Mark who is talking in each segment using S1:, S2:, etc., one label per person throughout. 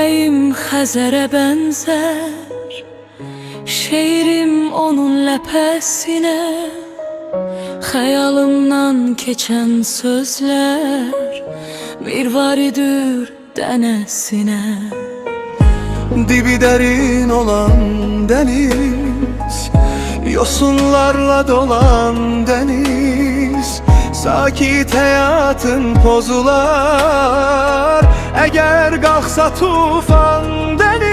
S1: Ürəyim Xəzərə bənzər, şeirim onun ləpəsinə, xəyalımdan keçən sözlər mirvaridir dənəsinə.
S2: Dibi derin olan deniz, yosunlarla dolan deniz, sakit hayatın pozular eğer kalksa tufan deniz.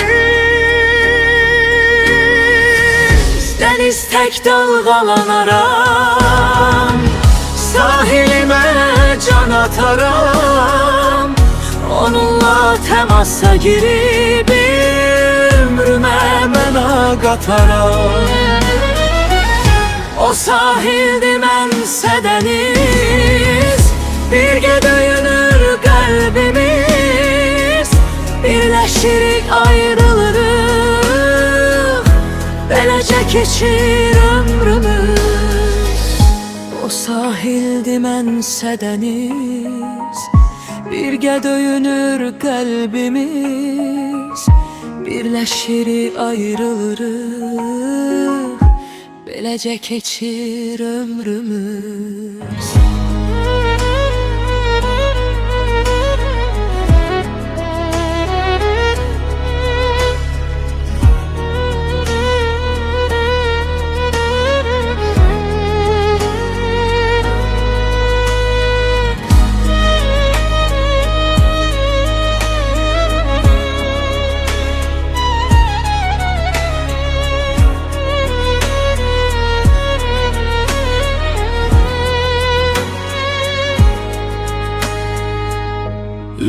S1: Deniz tek dalgalanaram,
S2: Sahilime can ataram,
S1: onunla temasa girip ömrüme
S2: mena kataram.
S1: O sahildi mənsə dəniz, birgə döyünür qəlbimiz, birləşirik ayrılırıq, beləcə keçir ömrümüz. O sahildi mənsə dəniz, birgə döyünür qəlbimiz, birləşirik ayrılırıq, beləcə keçir ömrümüz.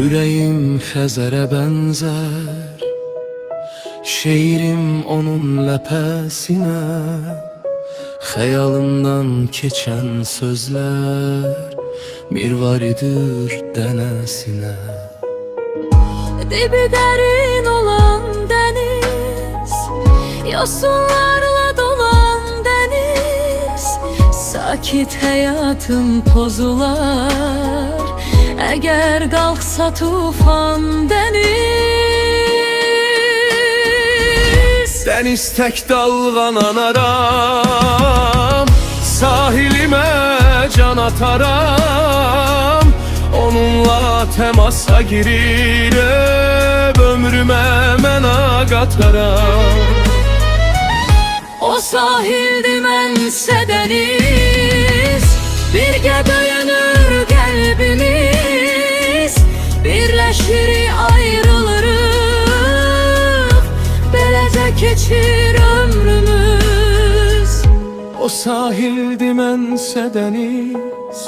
S2: Ürəyim Xəzərə bənzər, şeirim onun ləpəsinə, xəyalımdan keçən sözlər mirvaridir dənəsinə.
S1: Dibi dərin olan dəniz, yosunlarla dolan dəniz, sakit həyatım pozular eğer qalxsa tufan deniz.
S2: Deniz tek dalgalanaram, sahilime can ataram, onunla temasa girip ömrüme mena kataram.
S1: O sahildi mənsə dəniz, birgə döyünür qəlbimiz, birləşirik ayrılırıq, beləcə keçir ömrümüz.
S2: O sahildi mənsə dəniz,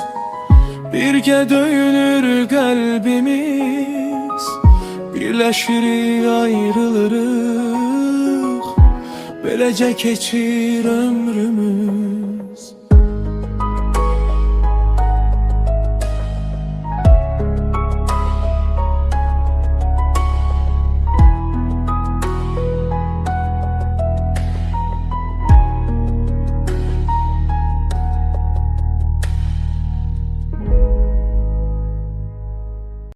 S2: birgə döyünür qəlbimiz, birləşirik ayrılırıq, beləcə keçir ömrümüz.